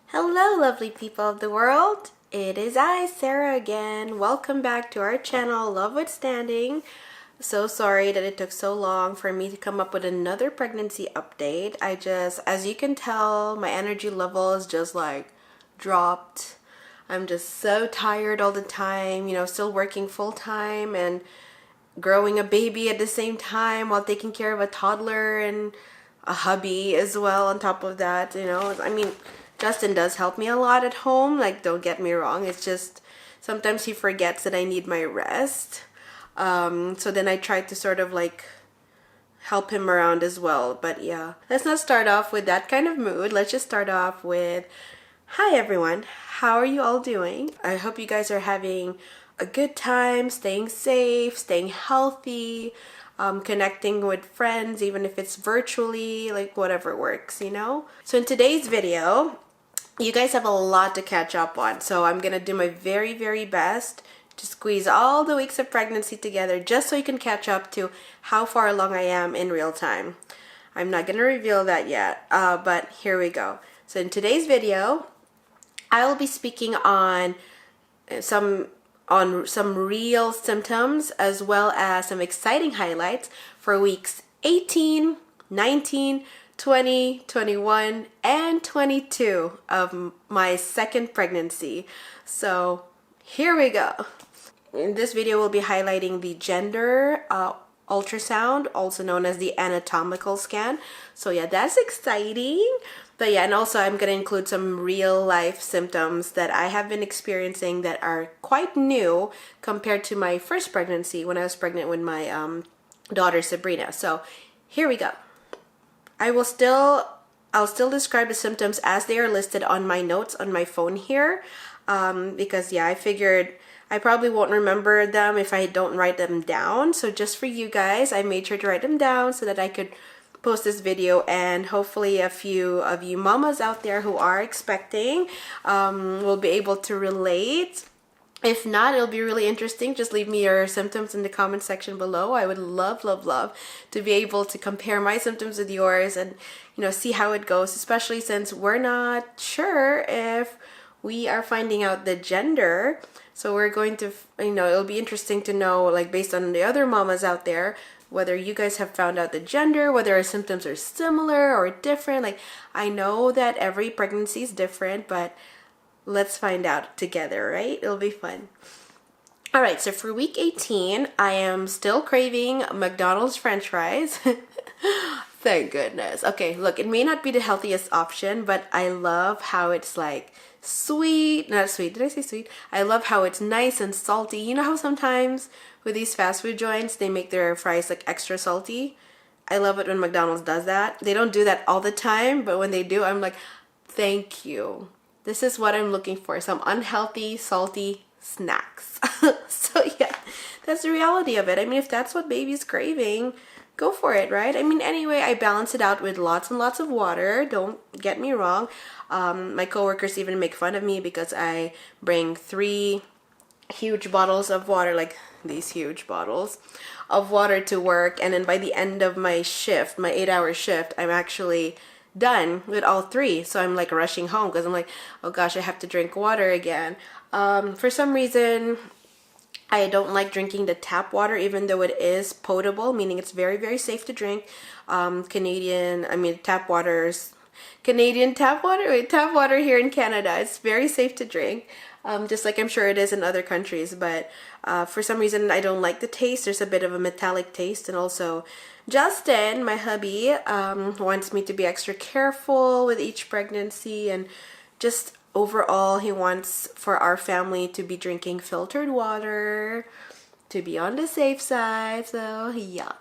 Hello, lovely people of the world. It is I, Sarah, again. Welcome back to our channel, Notwithstanding. So sorry that it took so long for me to come up with another pregnancy update. As you can tell, my energy level is just like dropped. I'm just so tired all the time, still working full time and growing a baby at the same time while taking care of a toddler and a hubby as well on top of that. Justin does help me a lot at home, like, don't get me wrong. It's just sometimes he forgets that I need my rest. So then I try to sort of like help him around as well. But yeah, let's not start off with that kind of mood. Let's just start off with, hi everyone, how are you all doing? I hope you guys are having a good time, staying safe, staying healthy, connecting with friends, even if it's virtually, like whatever works, So in today's video, you guys have a lot to catch up on. So I'm gonna do my very, very best to squeeze all the weeks of pregnancy together just so you can catch up to how far along I am in real time. I'm not gonna reveal that yet, but here we go. So in today's video, I will be speaking on some real symptoms as well as some exciting highlights for weeks 18, 19, 20, 21, and 22 of my second pregnancy. So here we go. In this video, we'll be highlighting the gender ultrasound, also known as the anatomical scan. So yeah, that's exciting. But yeah, and also I'm going to include some real life symptoms that I have been experiencing that are quite new compared to my first pregnancy when I was pregnant with my daughter Sabrina. So here we go. I'll still describe the symptoms as they are listed on my notes on my phone here, because yeah, I figured I probably won't remember them if I don't write them down. So just for you guys, I made sure to write them down so that I could post this video, and hopefully a few of you mamas out there who are expecting will be able to relate. If not, it'll be really interesting. Just leave me your symptoms in the comment section below. I would love, love, love to be able to compare my symptoms with yours and, see how it goes, especially since we're not sure if we are finding out the gender. So we're going to, it'll be interesting to know, like, based on the other mamas out there, whether you guys have found out the gender, whether our symptoms are similar or different. Like, I know that every pregnancy is different, but let's find out together, right? It'll be fun. All right, so for week 18, I am still craving McDonald's French fries. Thank goodness. Okay, look, it may not be the healthiest option, but I love how it's like sweet, not sweet, did I say sweet? I love how it's nice and salty. You know how sometimes with these fast food joints, they make their fries like extra salty? I love it when McDonald's does that. They don't do that all the time, but when they do, I'm like, thank you. This is what I'm looking for, some unhealthy, salty snacks. So yeah, that's the reality of it. I mean, if that's what baby's craving, go for it, right? I mean, anyway, I balance it out with lots and lots of water. Don't get me wrong. My coworkers even make fun of me because I bring 3 huge bottles of water, like these huge bottles of water to work. And then by the end of my shift, my 8-hour shift, I'm actually done with all 3. So I'm like rushing home because I'm like, oh gosh, I have to drink water again. For some reason, I don't like drinking the tap water, even though it is potable, meaning it's very, very safe to drink. Canadian tap water here in Canada, it's very safe to drink. Just like I'm sure it is in other countries, but for some reason I don't like the taste. There's a bit of a metallic taste, and also Justin, my hubby, wants me to be extra careful with each pregnancy, and just overall he wants for our family to be drinking filtered water, to be on the safe side. So yeah.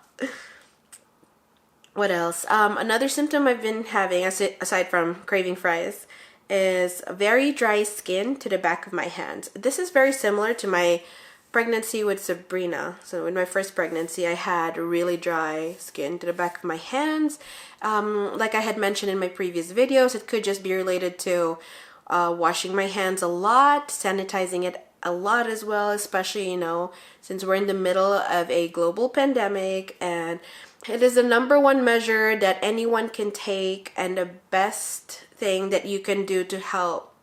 What else? Another symptom I've been having, aside from craving fries, is very dry skin to the back of my hands. This is very similar to my pregnancy with Sabrina. So in my first pregnancy, I had really dry skin to the back of my hands. Like I had mentioned in my previous videos, it could just be related to washing my hands a lot, sanitizing it a lot as well, especially, since we're in the middle of a global pandemic, and it is the #1 measure that anyone can take and the best thing that you can do to help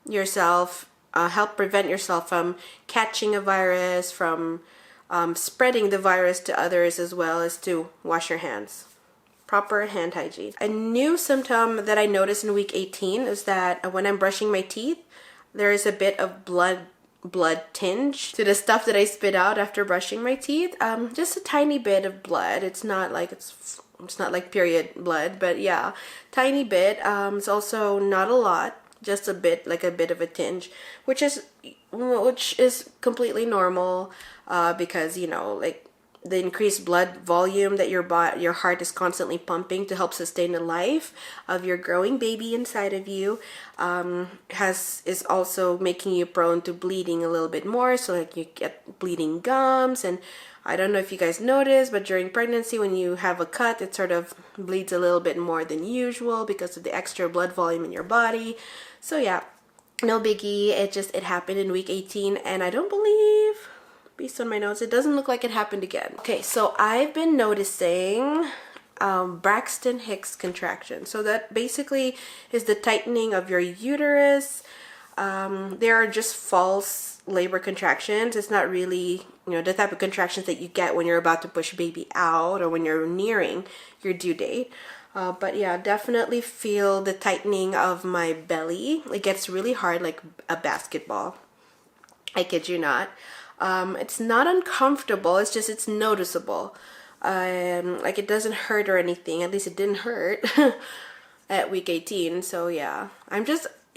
yourself, help prevent yourself from catching a virus, from spreading the virus to others, as well as to wash your hands. Proper hand hygiene. A new symptom that I noticed in week 18 is that when I'm brushing my teeth, there is a bit of blood tinge to the stuff that I spit out after brushing my teeth. Just a tiny bit of blood. It's not like period blood, but yeah, tiny bit. It's also not a lot, just a bit, like a bit of a tinge, which is completely normal, because, you know, like the increased blood volume that your heart is constantly pumping to help sustain the life of your growing baby inside of you, is also making you prone to bleeding a little bit more. So like you get bleeding gums, and I don't know if you guys notice, but during pregnancy, when you have a cut, it sort of bleeds a little bit more than usual because of the extra blood volume in your body. So yeah, no biggie. It happened in week 18, and I don't believe, based on my notes, it doesn't look like it happened again. Okay, so I've been noticing Braxton Hicks contractions. So that basically is the tightening of your uterus. They are just false labor contractions. It's not really, you know, the type of contractions that you get when you're about to push baby out or when you're nearing your due date. But yeah, definitely feel the tightening of my belly. It gets really hard, like a basketball. I kid you not. It's not uncomfortable, it's noticeable. Like it doesn't hurt or anything. At least it didn't hurt at week 18. So yeah,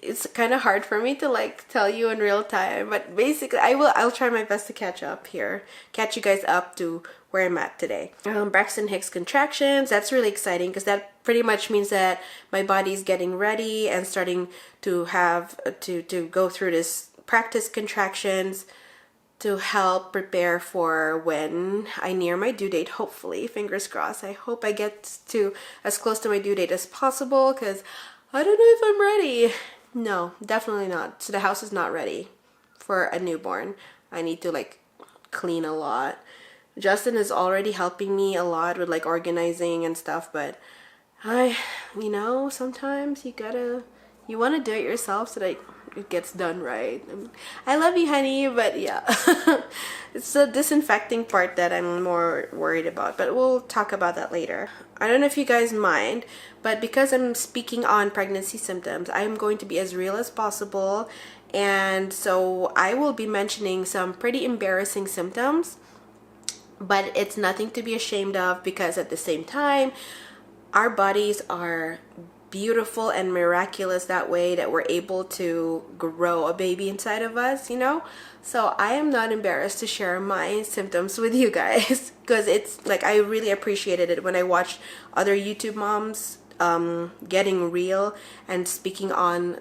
it's kind of hard for me to like tell you in real time, but basically I'll try my best to catch you guys up to where I'm at today. Braxton Hicks contractions, that's really exciting because that pretty much means that my body's getting ready and starting to have to go through this practice contractions to help prepare for when I near my due date, hopefully, fingers crossed. I hope I get to as close to my due date as possible, because I don't know if I'm ready. No, definitely not. So the house is not ready for a newborn. I need to like clean a lot. Justin is already helping me a lot with like organizing and stuff, but you know, sometimes you want to do it yourself so that it gets done right. I love you, honey, but yeah. It's the disinfecting part that I'm more worried about, but we'll talk about that later. I don't know if you guys mind, but because I'm speaking on pregnancy symptoms, I'm going to be as real as possible, and so I will be mentioning some pretty embarrassing symptoms, but it's nothing to be ashamed of, because at the same time, our bodies are beautiful and miraculous that way, that we're able to grow a baby inside of us, you know. So I am not embarrassed to share my symptoms with you guys, because it's like I really appreciated it when I watched other YouTube moms getting real and speaking on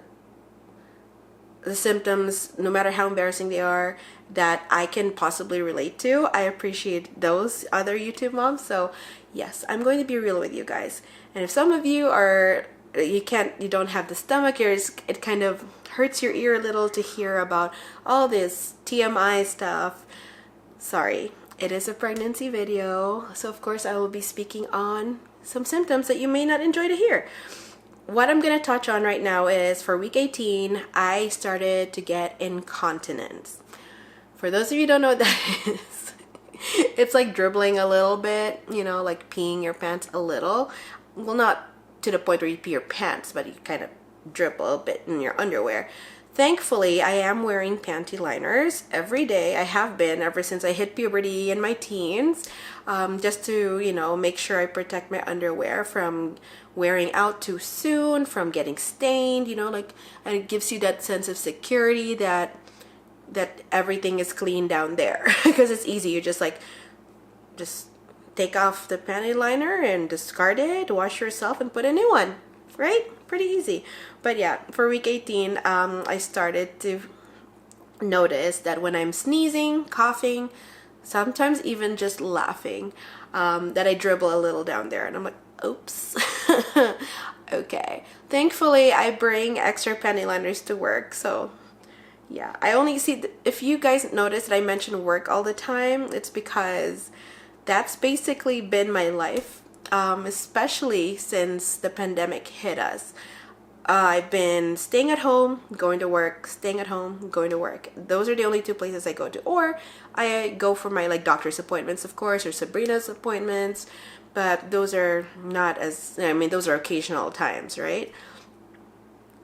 the symptoms, no matter how embarrassing they are, that I can possibly relate to. I appreciate those other YouTube moms. So yes, I'm going to be real with you guys. And if some of you are you don't have the stomach, it kind of hurts your ear a little to hear about all this TMI stuff, sorry, it is a pregnancy video, so of course I will be speaking on some symptoms that you may not enjoy to hear. What I'm going to touch on right now is, for week 18, I started to get incontinence. For those of you who don't know what that is, it's like dribbling a little bit, you know, like peeing your pants a little. Well, not to the point where you pee your pants, but you kind of dribble a bit in your underwear. Thankfully, I am wearing panty liners every day. I have been ever since I hit puberty in my teens, just to, you know, make sure I protect my underwear from wearing out too soon, from getting stained, you know, like, and it gives you that sense of security that everything is clean down there, because it's easy. You just take off the panty liner and discard it, wash yourself, and put a new one, right? Pretty easy. But yeah, for week 18, I started to notice that when I'm sneezing, coughing, sometimes even just laughing, that I dribble a little down there, and I'm like, oops. Okay. Thankfully, I bring extra panty liners to work, so yeah. I only see, if you guys notice that I mention work all the time, it's because that's basically been my life, especially since the pandemic hit us. I've been staying at home, going to work, staying at home, going to work. Those are the only two places I go to. Or I go for my like doctor's appointments, of course, or Sabrina's appointments. But those are not as, I mean, those are occasional times, right?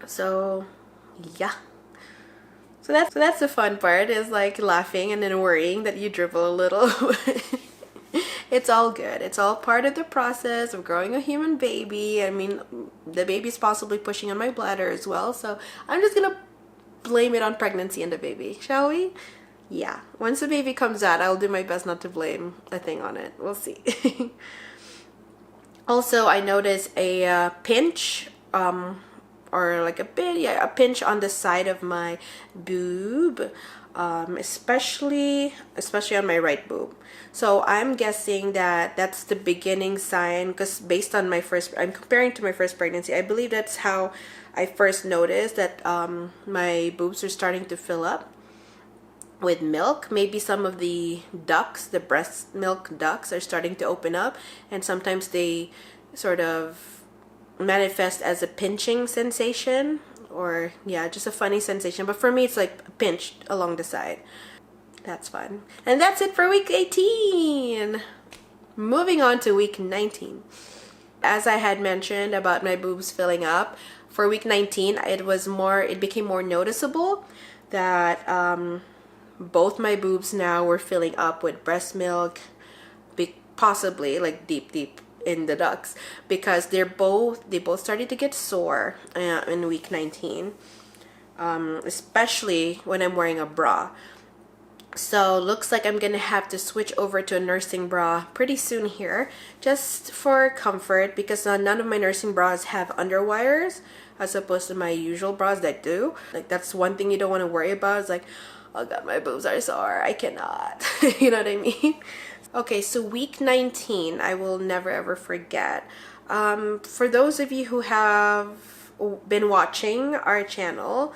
So, yeah. So that's the fun part, is like laughing and then worrying that you dribble a little. It's all good. It's all part of the process of growing a human baby. I mean, the baby's possibly pushing on my bladder as well. So I'm just gonna blame it on pregnancy and the baby, shall we? Yeah. Once the baby comes out, I'll do my best not to blame a thing on it. We'll see. Also, I noticed a pinch, or like a bit, yeah, a pinch on the side of my boob, especially on my right boob. So I'm guessing that that's the beginning sign, because based on I'm comparing to my first pregnancy. I believe that's how I first noticed that my boobs are starting to fill up with milk. Maybe some of the ducts, the breast milk ducts, are starting to open up, and sometimes they sort of manifest as a pinching sensation, or yeah, just a funny sensation. But for me, it's like pinched along the side. That's fun. And that's it for week 18. Moving on to week 19. As I had mentioned about my boobs filling up, for week 19, it became more noticeable that both my boobs now were filling up with breast milk, possibly like deep in the ducts, because they both started to get sore in week 19, especially when I'm wearing a bra. So looks like I'm gonna have to switch over to a nursing bra pretty soon here, just for comfort, because none of my nursing bras have underwires as opposed to my usual bras that do. Like, that's one thing you don't want to worry about. It's like, oh god, my boobs are sore, I cannot. You know what I mean? Okay, so week 19, I will never ever forget. For those of you who have been watching our channel,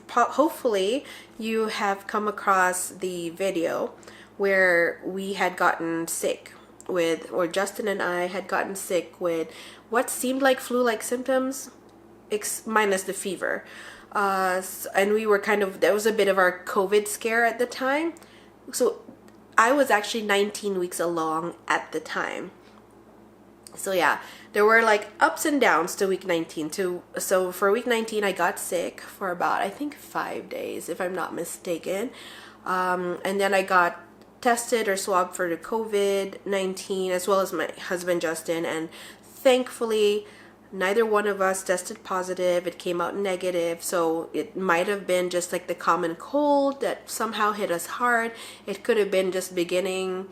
hopefully you have come across the video where we had gotten sick or Justin and I had gotten sick with what seemed like flu-like symptoms, minus the fever. And we were that was a bit of our COVID scare at the time. So I was actually 19 weeks along at the time. So yeah, there were like ups and downs to week 19 too. So for week 19, I got sick for about, I think, 5 days, if I'm not mistaken. And then I got tested or swabbed for the COVID-19, as well as my husband Justin, and thankfully neither one of us tested positive. It came out negative. So it might have been just like the common cold that somehow hit us hard. It could have been just beginning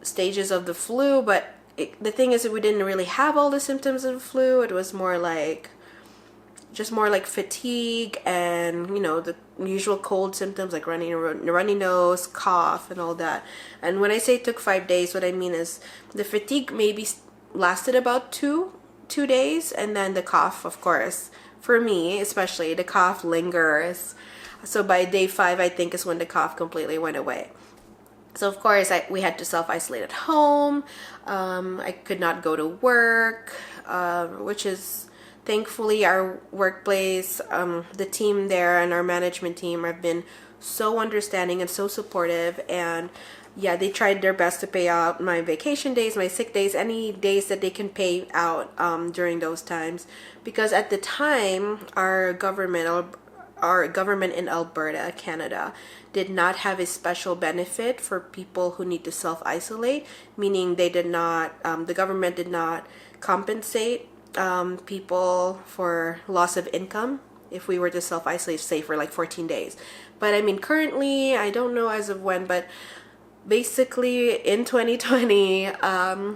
stages of the flu, but the thing is that we didn't really have all the symptoms of the flu. It was more like fatigue and, you know, the usual cold symptoms like runny nose, cough, and all that. And when I say it took 5 days, what I mean is the fatigue maybe lasted about two days, and then the cough, of course, for me especially, the cough lingers. So by day 5, I think, is when the cough completely went away. So of course we had to self-isolate at home. I could not go to work, which is thankfully our workplace, the team there and our management team have been so understanding and so supportive. And yeah, they tried their best to pay out my vacation days, my sick days, any days that they can pay out during those times. Because at the time, our government in Alberta, Canada, did not have a special benefit for people who need to self-isolate, meaning they did not, the government did not compensate people for loss of income if we were to self-isolate, say, for like 14 days. But I mean, currently, I don't know as of when, but basically in 2020,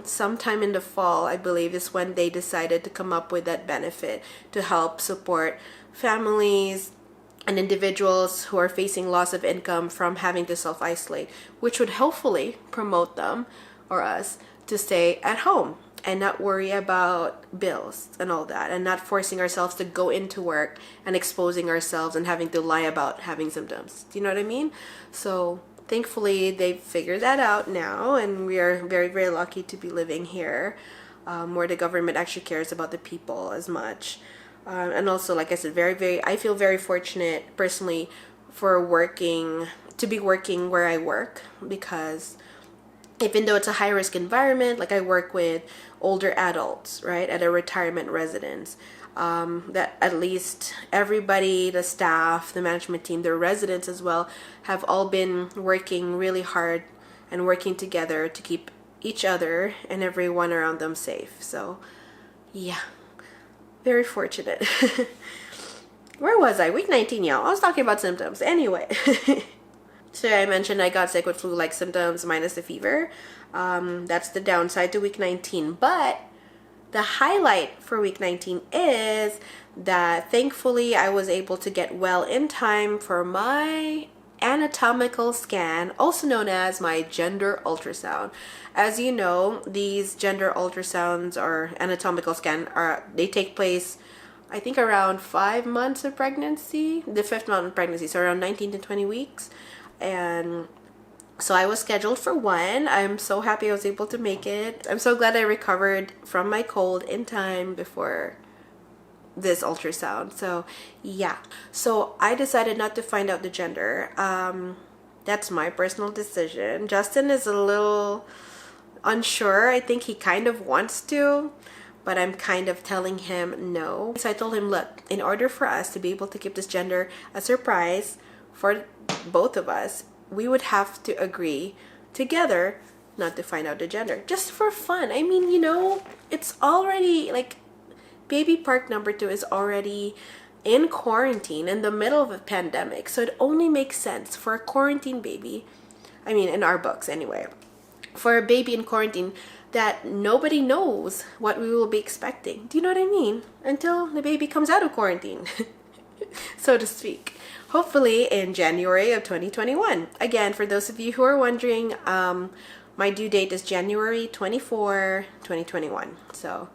sometime in the fall, I believe, is when they decided to come up with that benefit to help support families and individuals who are facing loss of income from having to self-isolate, which would hopefully promote them or us to stay at home and not worry about bills and all that, and not forcing ourselves to go into work and exposing ourselves and having to lie about having symptoms. Do you know what I mean? So thankfully, they've figured that out now, and we are very, very lucky to be living here where the government actually cares about the people as much. And also, like I said, I feel very fortunate personally for to be working where I work, because even though it's a high risk environment, like I work with older adults, right, at a retirement residence, that at least everybody, the staff, the management team, the residents as well, have all been working really hard and working together to keep each other and everyone around them safe. So yeah, very fortunate. Where was I? Week 19, y'all. I was talking about symptoms. Anyway. So I mentioned I got sick with flu-like symptoms minus the fever. That's the downside to week 19. But the highlight for week 19 is that thankfully I was able to get well in time for my anatomical scan, also known as my gender ultrasound. As you know, these gender ultrasounds or anatomical scan they take place, I think, around 5 months of pregnancy, the 5th month of pregnancy, so around 19 to 20 weeks. And so I was scheduled for one. I'm so happy I was able to make it. I'm so glad I recovered from my cold in time before this ultrasound. So yeah, so I decided not to find out the gender. That's my personal decision. Justin is a little unsure. I think he kind of wants to, but I'm kind of telling him no. So I told him, look, in order for us to be able to keep this gender a surprise for both of us, we would have to agree together not to find out the gender, just for fun. I mean, you know, it's already like baby park number 2 is already in quarantine in the middle of a pandemic, so it only makes sense for a quarantine baby, I mean in our books anyway, for a baby in quarantine, that nobody knows what we will be expecting. Do you know what I mean? Until the baby comes out of quarantine, so to speak. Hopefully in January of 2021. Again, for those of you who are wondering, my due date is January 24, 2021. So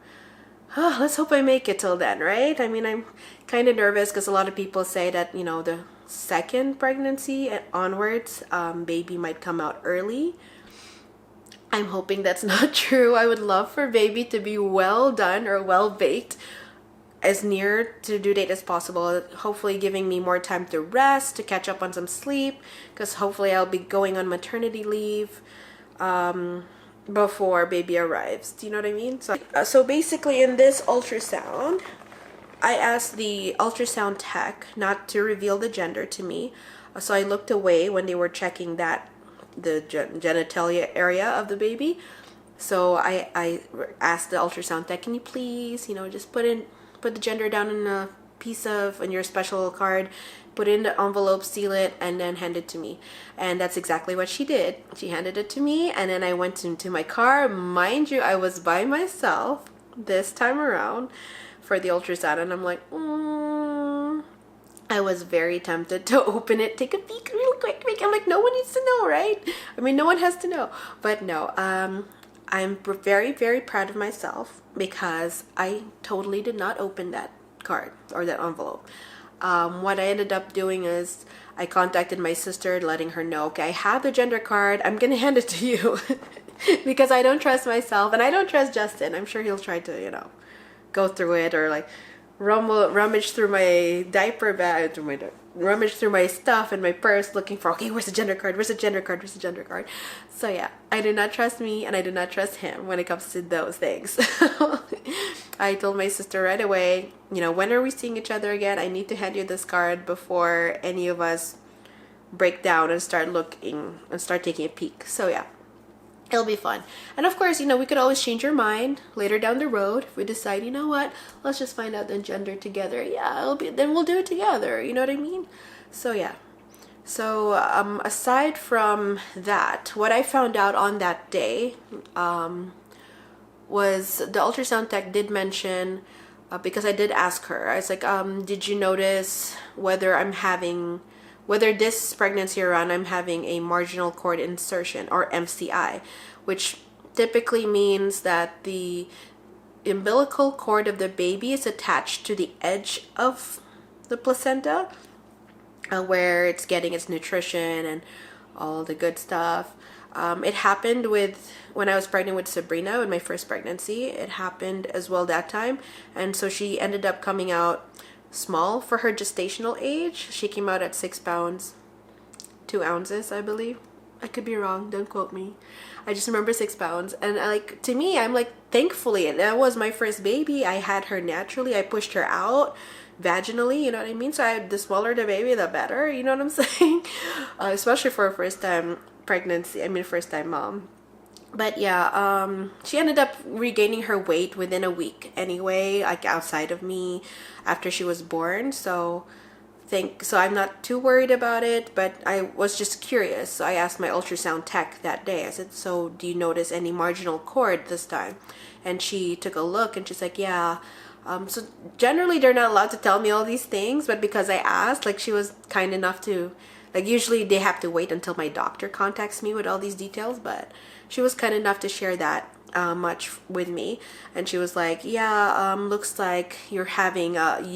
let's hope I make it till then, right? I mean, I'm kind of nervous because a lot of people say that, you know, the second pregnancy and onwards, baby might come out early. I'm hoping that's not true. I would love for baby to be well done or well baked as near to due date as possible, hopefully giving me more time to rest, to catch up on some sleep, because hopefully I'll be going on maternity leave before baby arrives. Do you know what I mean? So basically in this ultrasound, I asked the ultrasound tech not to reveal the gender to me. So I looked away when they were checking the genitalia area of the baby. So I asked the ultrasound tech, can you please, you know, just put the gender down in a piece of, on your special card, put it in the envelope, seal it, and then hand it to me. And that's exactly what she did. She handed it to me, and then I went into my car. Mind you, I was by myself this time around for the ultrasound, and I'm like, I was very tempted to open it, take a peek real quick. I'm like, no one needs to know, right? I mean, no one has to know. But no, I'm very, very proud of myself because I totally did not open that card or that envelope. What I ended up doing is I contacted my sister, letting her know, okay, I have the gender card. I'm going to hand it to you because I don't trust myself and I don't trust Justin. I'm sure he'll try to, you know, go through it or like rummage through my diaper bag, rummage through my stuff and my purse looking for, okay, where's the gender card? Where's the gender card? Where's the gender card? So yeah, I do not trust me and I do not trust him when it comes to those things. I told my sister right away, you know, when are we seeing each other again? I need to hand you this card before any of us break down and start looking and start taking a peek. So yeah, it'll be fun. And of course, you know, we could always change our mind later down the road if we decide, you know what, let's just find out the gender together. Yeah, then we'll do it together. You know what I mean? So yeah. So aside from that, what I found out on that day was the ultrasound tech did mention, because I did ask her, I was like, did you notice whether this pregnancy around I'm having a marginal cord insertion or MCI, which typically means that the umbilical cord of the baby is attached to the edge of the placenta, where it's getting its nutrition and all the good stuff. It happened when I was pregnant with Sabrina, in my first pregnancy. It happened as well that time. And so she ended up coming out small for her gestational age. She came out at 6 pounds, 2 ounces, I believe. I could be wrong, don't quote me. I just remember 6 pounds. And like, to me, I'm like, thankfully, that was my first baby. I had her naturally. I pushed her out vaginally, you know what I mean? So the smaller the baby, the better, you know what I'm saying? Especially for a first time pregnancy, I mean first time mom. But yeah, she ended up regaining her weight within a week anyway, like outside of me, after she was born. So I'm not too worried about it, but I was just curious. So I asked my ultrasound tech that day. I said, so do you notice any marginal cord this time? And she took a look and she's like, yeah. So generally they're not allowed to tell me all these things, but because I asked, like, she was kind enough to, like, usually they have to wait until my doctor contacts me with all these details, but she was kind enough to share that much with me. And she was like, yeah, looks like you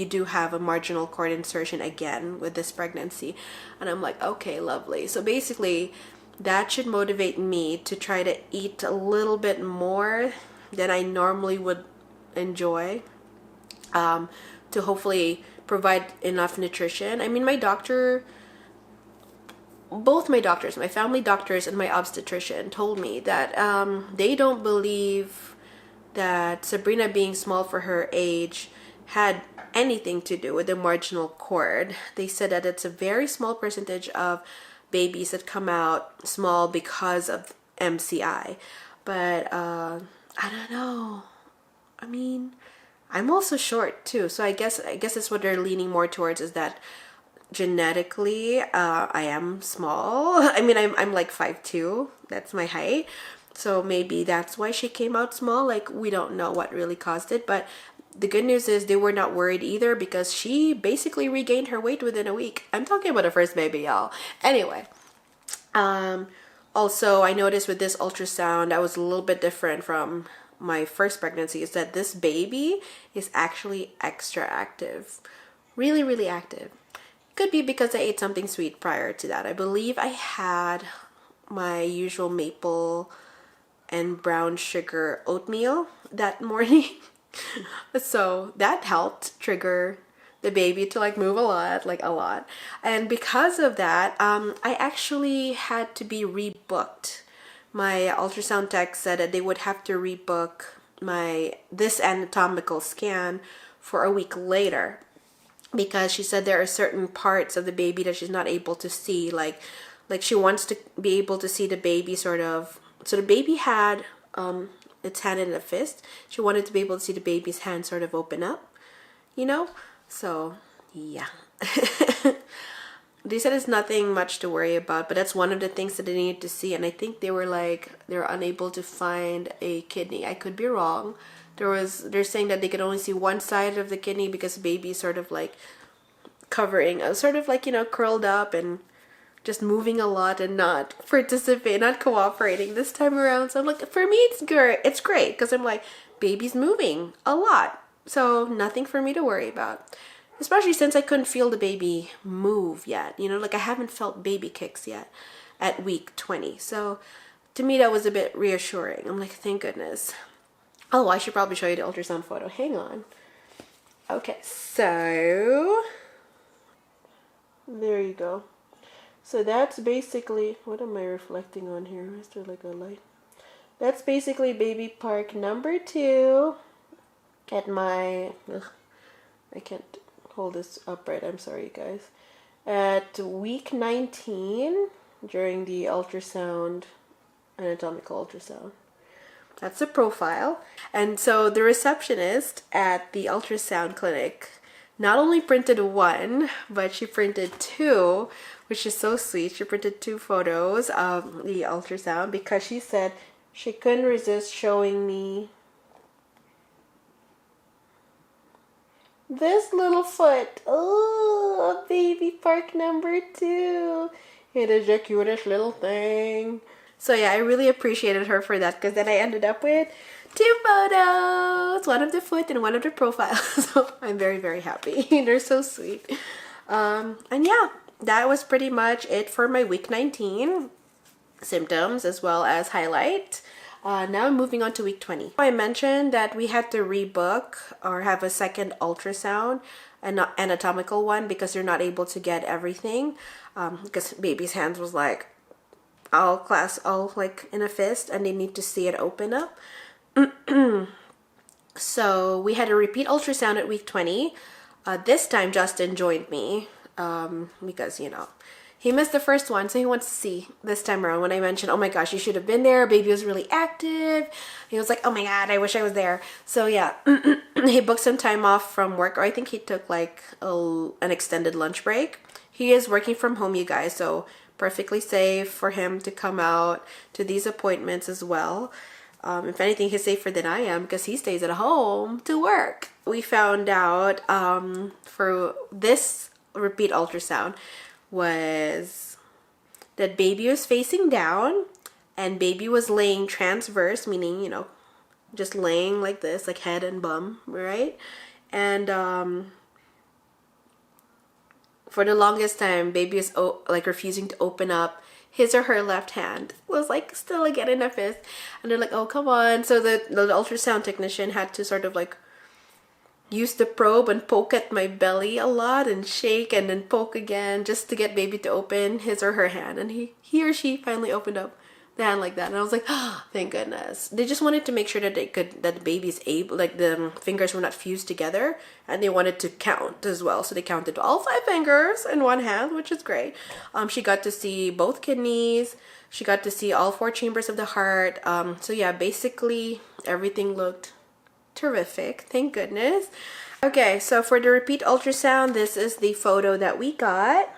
do have a marginal cord insertion again with this pregnancy. And I'm like, okay, lovely. So basically that should motivate me to try to eat a little bit more than I normally would enjoy, to hopefully provide enough nutrition. I mean, both my doctors, my family doctors and my obstetrician told me that they don't believe that Sabrina being small for her age had anything to do with the marginal cord. They said that it's a very small percentage of babies that come out small because of MCI. But I don't know. I mean, I'm also short too, so I guess that's what they're leaning more towards, is that genetically I am small. I mean, I'm like 5'2", that's my height, so maybe that's why she came out small. Like, we don't know what really caused it, but the good news is they were not worried either, because she basically regained her weight within a week. I'm talking about a first baby, y'all. Anyway, also I noticed with this ultrasound that was a little bit different from my first pregnancy, is that this baby is actually extra active, really, really active. Could be because I ate something sweet prior to that. I believe I had my usual maple and brown sugar oatmeal that morning. So that helped trigger the baby to like move a lot. And because of that, I actually had to be rebooked. My ultrasound tech said that they would have to rebook this anatomical scan for a week later, because she said there are certain parts of the baby that she's not able to see. Like she wants to be able to see the baby sort of. So the baby had its hand in a fist. She wanted to be able to see the baby's hand sort of open up, you know? So yeah. They said it's nothing much to worry about, but that's one of the things that they needed to see. And I think they were unable to find a kidney. I could be wrong. They're saying that they could only see one side of the kidney because the baby is sort of like covering, sort of like, you know, curled up and just moving a lot and not cooperating this time around. So I'm like, for me, it's great because I'm like, baby's moving a lot. So nothing for me to worry about. Especially since I couldn't feel the baby move yet. You know, like I haven't felt baby kicks yet at week 20. So to me, that was a bit reassuring. I'm like, thank goodness. Oh, I should probably show you the ultrasound photo. Hang on. Okay, so there you go. So that's basically, what am I reflecting on here? Is there like a light? That's basically baby park number 2 at my, I can't hold this upright, I'm sorry guys, at week 19 during the ultrasound, anatomical ultrasound. That's the profile. And so the receptionist at the ultrasound clinic not only printed 1, but she printed 2, which is so sweet. She printed 2 photos of the ultrasound because she said she couldn't resist showing me this little foot. Oh, baby park number 2. It is the cutest little thing. So yeah, I really appreciated her for that, because then I ended up with 2 photos, one of the foot and one of the profile. So I'm very, very happy. They're so sweet. And yeah, that was pretty much it for my week 19. symptoms as well as highlight. Now I'm moving on to week 20. I mentioned that we had to rebook or have a second ultrasound, an anatomical one, because you're not able to get everything, because baby's hands was like all like in a fist, and they need to see it open up. So we had a repeat ultrasound at week 20. This time Justin joined me because, you know, he missed the first one, so he wants to see this time around. When I mentioned, oh my gosh, you should have been there, baby was really active, he was like, oh my god, I wish I was there. So yeah, he booked some time off from work, or I think he took like an extended lunch break. He is working from home, you guys, so perfectly safe for him to come out to these appointments as well. If anything, he's safer than I am because he stays at home to work. We found out for this repeat ultrasound was that baby was facing down and baby was laying transverse, meaning, you know, just laying like this, like head and bum, right? And for the longest time, baby is like refusing to open up his or her left hand. It was like still again in a fist, and they're like, oh come on. So the ultrasound technician had to sort of like use the probe and poke at my belly a lot and shake and then poke again just to get baby to open his or her hand, and he or she finally opened up the hand like that, and I was like, oh, thank goodness. They just wanted to make sure that that the baby's able, like the fingers were not fused together, and they wanted to count as well, so they counted all 5 fingers in one hand, which is great. She got to see both kidneys, she got to see all 4 chambers of the heart. So yeah, basically everything looked terrific, thank goodness. Okay, so for the repeat ultrasound, this is the photo that we got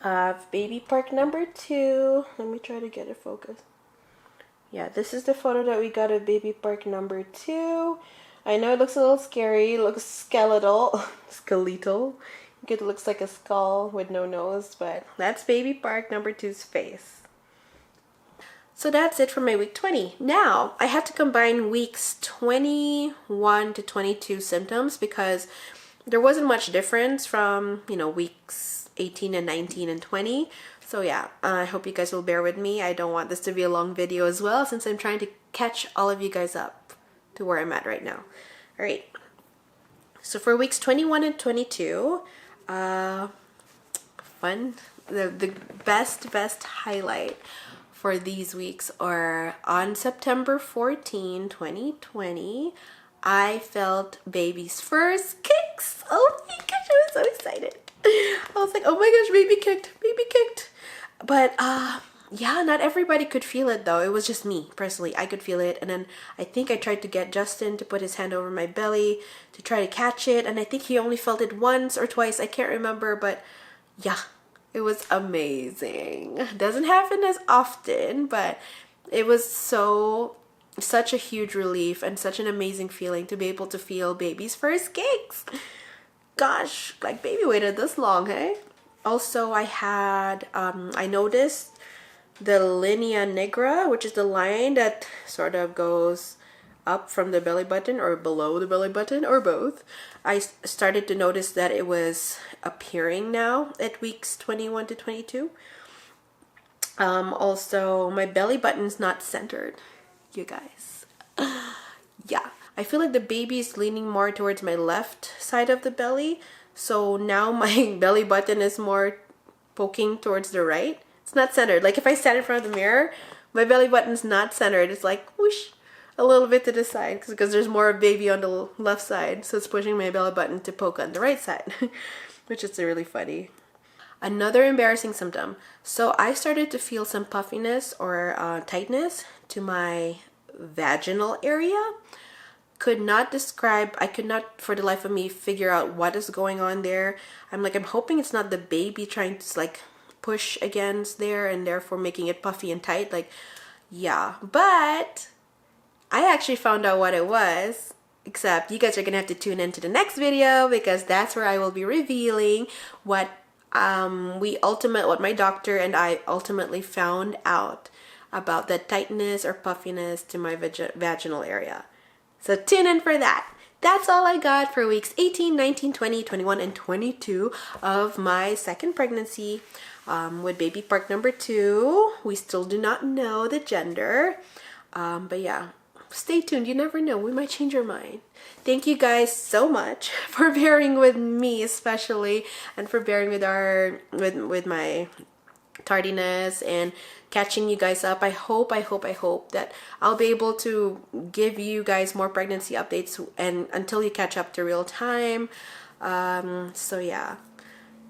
of baby part number 2. Let me try to get it focused. Yeah, this is the photo that we got of baby part number 2. I know it looks a little scary, it looks skeletal. It looks like a skull with no nose, but that's baby part number 2's face. So that's it for my week 20. Now, I had to combine weeks 21 to 22 symptoms because there wasn't much difference from, you know, weeks 18 and 19 and 20. So yeah, I hope you guys will bear with me. I don't want this to be a long video as well, since I'm trying to catch all of you guys up to where I'm at right now. All right. So for weeks 21 and 22, fun. The best highlight for these weeks are on September 14, 2020, I felt baby's first kicks. Oh my gosh, I was so excited. I was like, oh my gosh, baby kicked. But yeah, not everybody could feel it though. It was just me personally. I could feel it, and then I think I tried to get Justin to put his hand over my belly to try to catch it, and I think he only felt it once or twice. I can't remember, but yeah, it was amazing. Doesn't happen as often, but it was such a huge relief and such an amazing feeling to be able to feel baby's first kicks. Gosh, like baby waited this long, hey? Also, I had, I noticed the linea nigra, which is the line that sort of goes up from the belly button or below the belly button or both. I started to notice that it was appearing now at weeks 21 to 22. Also, my belly button's not centered, you guys. Yeah, I feel like the baby is leaning more towards my left side of the belly, so now my belly button is more poking towards the right. It's not centered. Like if I stand in front of the mirror, my belly button's not centered. It's like whoosh, a little bit to the side because there's more baby on the left side, so it's pushing my belly button to poke on the right side, which is really funny. Another embarrassing symptom. So I started to feel some puffiness or tightness to my vaginal area. I could not for the life of me figure out what is going on there. I'm hoping it's not the baby trying to like push against there and therefore making it puffy and tight. Like, yeah, but I actually found out what it was, except you guys are gonna have to tune into the next video because that's where I will be revealing what my doctor and I ultimately found out about the tightness or puffiness to my vaginal area. So tune in for that. that's all I got for weeks 18, 19, 20, 21, and 22 of my second pregnancy with baby Park number 2. We still do not know the gender, but yeah, stay tuned. You never know, we might change our mind. Thank you guys so much for bearing with me, especially, and for bearing with with my tardiness and catching you guys up. I hope that I'll be able to give you guys more pregnancy updates and until you catch up to real time. So yeah,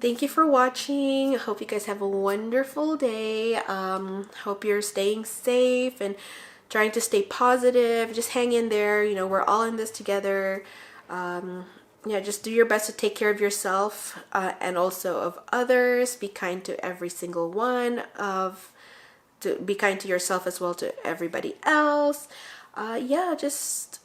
thank you for watching. I hope you guys have a wonderful day. Hope you're staying safe and trying to stay positive. Just hang in there, you know, we're all in this together. Yeah, just do your best to take care of yourself and also of others. Be kind to every single one. To be kind to yourself as well to everybody else. Yeah, just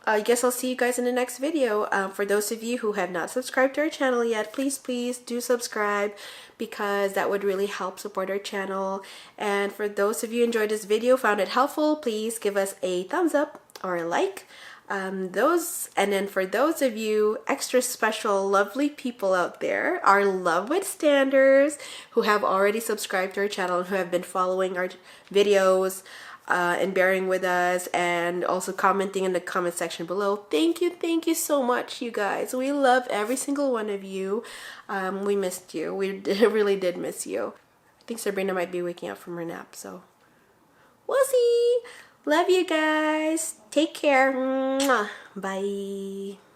I guess I'll see you guys in the next video. For those of you who have not subscribed to our channel yet, please do subscribe, because that would really help support our channel. And for those of you who enjoyed this video, found it helpful, please give us a thumbs up or a like. And then for those of you extra special lovely people out there, our love withstanders who have already subscribed to our channel and who have been following our videos and bearing with us and also commenting in the comment section below, thank you so much, you guys. We love every single one of you. We missed you. We really did miss you. I think Sabrina might be waking up from her nap, so we'll see. Love you guys. Take care. Mwah. Bye.